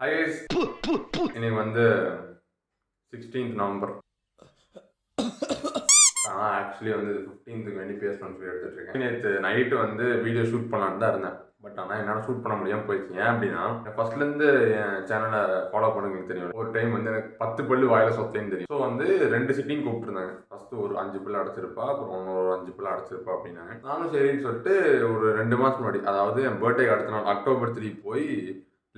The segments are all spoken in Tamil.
Hi guys, இன்னைக்கு வந்து 16th நவம்பர். நான் ஆக்சுவலி வந்து 15க்கு வேண்டி பேசணும்னு சொல்லி எடுத்துட்டு இருக்கேன். நேற்று நைட்டு வந்து வீடியோ ஷூட் பண்ணலான்னு தான் இருந்தேன். பட் ஆனால் என்னால் ஷூட் பண்ண முடியாமல் போயிடுச்சு. ஏன் அப்படின்னா ஃபர்ஸ்ட்லேருந்து என் சேனலை ஃபாலோ பண்ணுங்களுக்கு தெரியும். ஒரு டைம் வந்து எனக்கு 10 பல்லு வாயில சொத்தேன்னு தெரியும். ஸோ வந்து 2 சிட்டிங் கூப்பிட்டுருந்தாங்க. ஃபஸ்ட்டு ஒரு 5 பல்லு அடைச்சிருப்பா, அப்புறம் ஒரு 5 பல்லு அடைச்சிருப்பா அப்படின்னாங்க. நானும் சரின்னு சொல்லிட்டு ஒரு 2 மாதம் முன்னாடி, அதாவது என் பர்த்டே அடுத்த நாள் October 3 போய்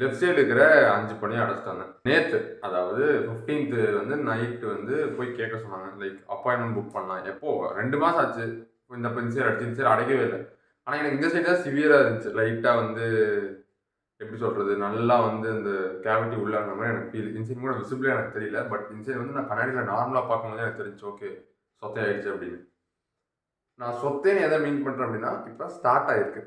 லெஃப்ட் சைடு இருக்கிற 5 பல்லையும் அடைச்சிட்டாங்க. நேற்று அதாவது 15th வந்து நைட்டு வந்து போய் கேட்க சொன்னாங்க. லைக் அப்பாயின்மெண்ட் புக் பண்ணலாம். எப்போ 2 மாதம் ஆச்சு. இந்த சைடு அடிச்சு இந்த சைடு அடைக்கவே இல்லை. ஆனால் எனக்கு இந்த சைடு தான் சிவியராக இருந்துச்சு. லைட்டாக வந்து எப்படி சொல்கிறது, நல்லா வந்து இந்த கேவிட்டி உள்ளாங்க மாதிரி எனக்கு ஃபீல். இன்சைட் கூட விசிபிளாக எனக்கு தெரியல. பட் இன்சைட் வந்து நான் கண்ணாடியில் நார்மலாக பார்க்கும்போது எனக்கு தெரிஞ்சு ஓகே சொத்தை ஆயிடுச்சு அப்படின்னு. நான் சொத்தேன்னு எதை மீன் பண்ணுறேன் அப்படின்னா இப்போ ஸ்டார்ட் ஆகிருக்கு.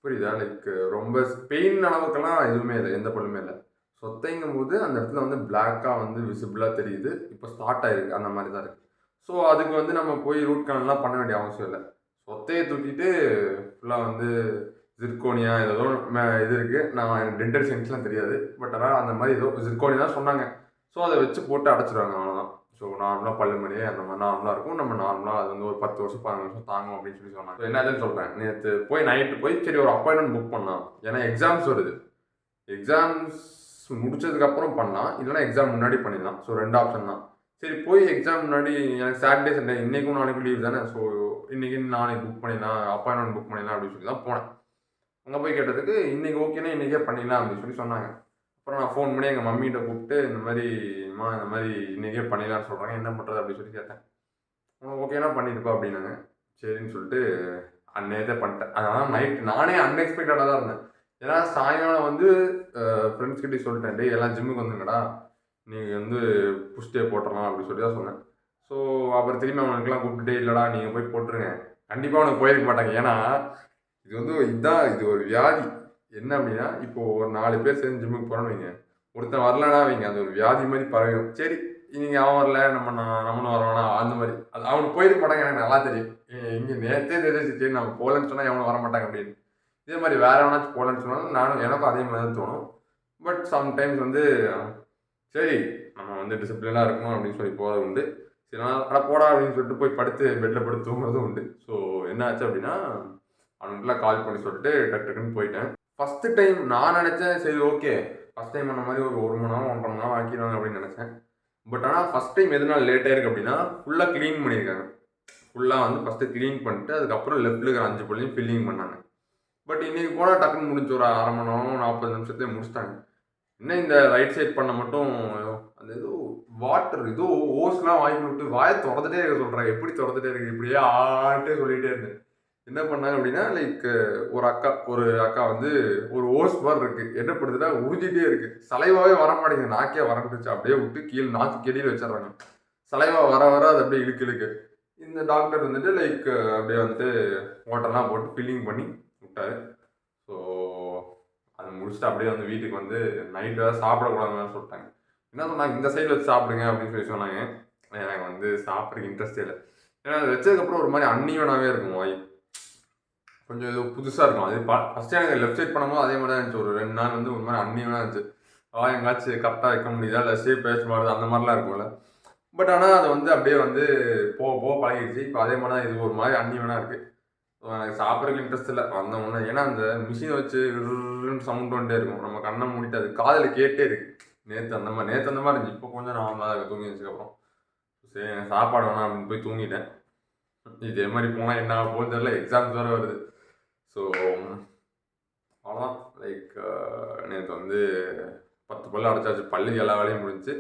புரியுதா? லைக் ரொம்ப பெயின் அளவுக்கெல்லாம் எதுவுமே இல்லை, எந்த பல்லுமே இல்லை. சொத்தைங்கும் போது அந்த இடத்துல வந்து பிளாக்காக வந்து விசிபிளாக தெரியுது. இப்போ ஸ்டார்ட் ஆகிருக்கு, அந்த மாதிரி தான் இருக்குது. ஸோ அதுக்கு வந்து நம்ம போய் ரூட் கனல்லாம் பண்ண வேண்டிய அவசியம் இல்லை. சொத்தையை தூக்கிட்டு ஃபுல்லாக வந்து ஜிர்கோனியா ஏதோ இது இருக்குது. நான் எனக்கு டென்டல் சயின்ஸ்லாம் தெரியாது. பட் ஆனால் அந்த மாதிரி ஏதோ ஜிர்கோனியா தான் சொன்னாங்க. ஸோ அதை வச்சு போட்டு அடைச்சிடுவாங்க, அவ்வளோதான். ஸோ நார்மலாக பல்லு மாதிரியே அந்த மாதிரி நார்மலாக இருக்கும். நம்ம நார்மலாக அது வந்து ஒரு 10 வருஷம் 15 வருஷம் தாங்கும் அப்படின்னு சொல்லி சொன்னாங்க. என்னதுன்னு சொல்கிறேன். நேற்று போய் நைட்டு போய் சரி ஒரு அப்பாயின்மெண்ட் புக் பண்ணலாம். ஏன்னா எக்ஸாம்ஸ் வருது. எக்ஸாம்ஸ் முடிச்சதுக்கப்புறம் பண்ணலாம், இல்லைனா எக்ஸாம் முன்னாடி பண்ணிடலாம். ஸோ 2 ஆப்ஷன் தான். சரி போய் எக்ஸாம் முன்னாடி எனக்கு சாட்டர்டே சண்டே இன்றைக்கும் நாளைக்கும் லீவ் தானே. ஸோ இன்றைக்கி நாளைக்கு புக் பண்ணிடலாம், அப்பாயின்மெண்ட் புக் பண்ணிடலாம் அப்படின்னு சொல்லி தான் போனேன். அங்கே போய் கேட்டதுக்கு இன்றைக்கி ஓகேனா இன்றைக்கே பண்ணிடலாம் அப்படின்னு சொல்லி சொன்னாங்க. அப்புறம் நான் ஃபோன் பண்ணி எங்கள் மம்மிகிட்ட கூப்பிட்டு இந்த மாதிரிம்மா இந்த மாதிரி இன்றைக்கே பண்ணிடலான்னு சொல்கிறாங்க, என்ன பண்ணுறது அப்படின்னு சொல்லி கேட்டேன். ஓகேனா பண்ணியிருப்பா அப்படின்னாங்க. சரின்னு சொல்லிட்டு அன்னையதே பண்ணிட்டேன். அதனால் நைட் நானே அன்எக்ஸ்பெக்டடாக தான் இருந்தேன். ஏன்னா சாயங்காலம் வந்து ஃப்ரெண்ட்ஸ் கிட்டே சொல்லிட்டேன், டே எல்லாம் ஜிம்முக்கு வந்துங்கடா, நீங்கள் வந்து புஷ்டே போட்டுடலாம் அப்படின்னு சொல்லி தான் சொன்னேன். ஸோ அப்புறம் திரும்பி அவனுக்குலாம் கூப்பிட்டுட்டே இல்லைடா நீங்கள் போய் போட்டுருங்க, கண்டிப்பாக அவனுக்கு போயிருக்க மாட்டாங்க. ஏன்னா இது வந்து இது ஒரு வியாதி. என்ன அப்படின்னா இப்போது ஒரு 4 பேர் சேர்ந்து ஜிம்முக்கு போகிறோன்னு வைங்க, ஒருத்தன் வரலன்னா வைங்க, அது ஒரு வியாதி மாதிரி பரவிடும். சரி இன்னைக்கு அவன் வரல, நம்மளும் வரவானா அந்த மாதிரி. அது அவனுக்கு போயிருக்க மாட்டாங்க, எனக்கு நல்லா தெரியும். இங்கே நேற்றே தெரிஞ்சிச்சு, சரி நம்ம போகலன்னு சொன்னால் எவனும் வர மாட்டாங்க அப்படின்னு. இதே மாதிரி வேறு எவனாச்சும் போகலன்னு சொன்னாலும் எனக்கும் அதே மாதிரி தான் தோணும். பட் சம்டைம்ஸ் வந்து சரி நம்ம வந்து டிசிப்ளினாக இருக்கணும் அப்படின்னு சொல்லி போகிறது உண்டு. சரி நான் அட போடா அப்படின்னு சொல்லிட்டு போய் படுத்து பெட்டில் படுத்து தூங்குறதும் உண்டு. ஸோ என்ன ஆச்சு அப்படின்னா அவனுக்குலாம் கால் பண்ணி சொல்லிட்டு டக்குன்னு போயிட்டேன். ஃபஸ்ட்டு டைம் நான் நினச்சேன் சரி ஓகே ஃபஸ்ட் டைம் அந்த மாதிரி ஒரு 1 மணி நேரம் 1.5 மணி நேரம் ஆக்கிடுவாங்க அப்படின்னு நினச்சேன். பட் ஆனால் ஃபஸ்ட் டைம் எதனால் லேட் ஆயிருக்கு அப்படின்னா ஃபுல்லாக க்ளீன் பண்ணியிருக்காங்க. ஃபுல்லாக வந்து ஃபஸ்ட்டு க்ளீன் பண்ணிட்டு அதுக்கப்புறம் லெஃப்ட்டில் இருக்கிற 5 பல்லையும் ஃபில்லிங் பண்ணாங்க. பட் இன்றைக்கி போனால் டக்குன்னு முடிஞ்சு ஒரு 1/2 மணி நேரம் 40 நிமிஷத்தையும் முடிச்சிட்டாங்க. இன்னும் இந்த ரைட் சைட் பண்ண மட்டும் அந்த ஏதோ வாட்டர் ஏதோ ஓஸ்லாம் வாங்கி விட்டு வாயை திறந்துட்டே இருக்க சொல்கிறாங்க. எப்படி திறந்துட்டே இருக்குது, இப்படியே ஆட்டே சொல்லிகிட்டே இருந்தேன். என்ன பண்ணாங்க அப்படின்னா லைக் ஒரு அக்கா வந்து ஒரு ஓஸ் மாதிரி இருக்குது, என்ன பண்ணுதுன்னா உறிஞ்சிட்டே இருக்குது. சலைவாவே வர மாட்டேங்குது, நாக்கே வரட்டுச்சு. அப்படியே விட்டு கீழே நாக்கு கெடியில் வச்சிடறாங்க. சலைவா வர வர அது அப்படியே இழுக்கு. இந்த டாக்டர் வந்துட்டு லைக் அப்படியே வந்துட்டு வாட்டர்லாம் போட்டு ஃபில்லிங் பண்ணி விட்டாரு. ஸோ அதை முடிச்சுட்டு அப்படியே வந்து வீட்டுக்கு வந்து நைட்டு வேறு சாப்பிடக்கூடாதுன்னு சொல்லிட்டாங்க. என்ன சொன்னாங்க, இந்த சைடில் வச்சு சாப்பிடுங்க அப்படின்னு சொல்லி சொன்னாங்க. எனக்கு வந்து சாப்பிட்றதுக்கு இன்ட்ரெஸ்டே இல்லை. ஏன்னா அது வச்சதுக்கப்புறம் ஒரு மாதிரி அன்னியனாகவே இருக்கும் வாய், கொஞ்சம் ஏதோ புதுசாக இருக்கும். அது ஃபஸ்ட்டு எனக்கு லெஃப்ட் சைட் பண்ணும்போது அதே மாதிரி தான் இருந்துச்சு. ஒரு 2 நாள் வந்து ஒரு மாதிரி அன்னியனாக இருந்துச்சு. எங்காச்சும் கரெக்டாக வைக்க முடியுதா, இல்லை ஷேப் பேச மாறுது அந்த மாதிரிலாம் இருக்கும்ல. பட் ஆனால் அது வந்து அப்படியே வந்து போக பழகிடுச்சு. இப்போ அதே மாதிரி தான் இது ஒரு மாதிரி அன்னியனாக இருக்குது. எனக்கு சாப்பிட்றதுக்கு இன்ட்ரெஸ்ட் இல்லை வந்தவொன்னே. ஏன்னா அந்த மிஷினை வச்சு சவுண்ட் வந்துட்டே இருக்கும், நம்ம கண்ணை மூடிட்டு அது காதில் கேட்டே இருக்கு. நேற்று அந்த மாதிரி இருந்துச்சு. இப்போ கொஞ்சம் நார்மலாக தூங்கி வச்சதுக்கப்புறம் சரி சாப்பாடு வேணாம் அப்படின்னு போய் தூங்கிட்டேன். இதே மாதிரி போனால் என்ன போகுது தெரியல, எக்ஸாம்ஸ் வேறு வருது. ஸோ அவ்வளோதான். லைக் நேற்று வந்து 10 பல்லு அடைச்சாச்சு. பல்லுக்கு எல்லா வேலையும் முடிஞ்சு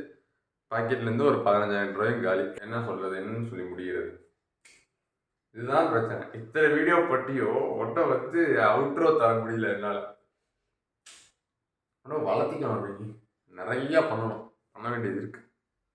பாக்கெட்லேருந்து ஒரு 15,000 ரூபாயும் காலி. என்ன சொல்கிறது, என்னன்னு சொல்லி முடிகிறது. இதுதான் பிரச்சனை. இத்தனை வீடியோ பட்டியோ ஒட்ட வந்து அவுட்ரோ தர முடியல என்னால். ஆனால் வளர்த்திக்கணும், அப்படி நிறையா பண்ணணும், பண்ண வேண்டியது இருக்குது.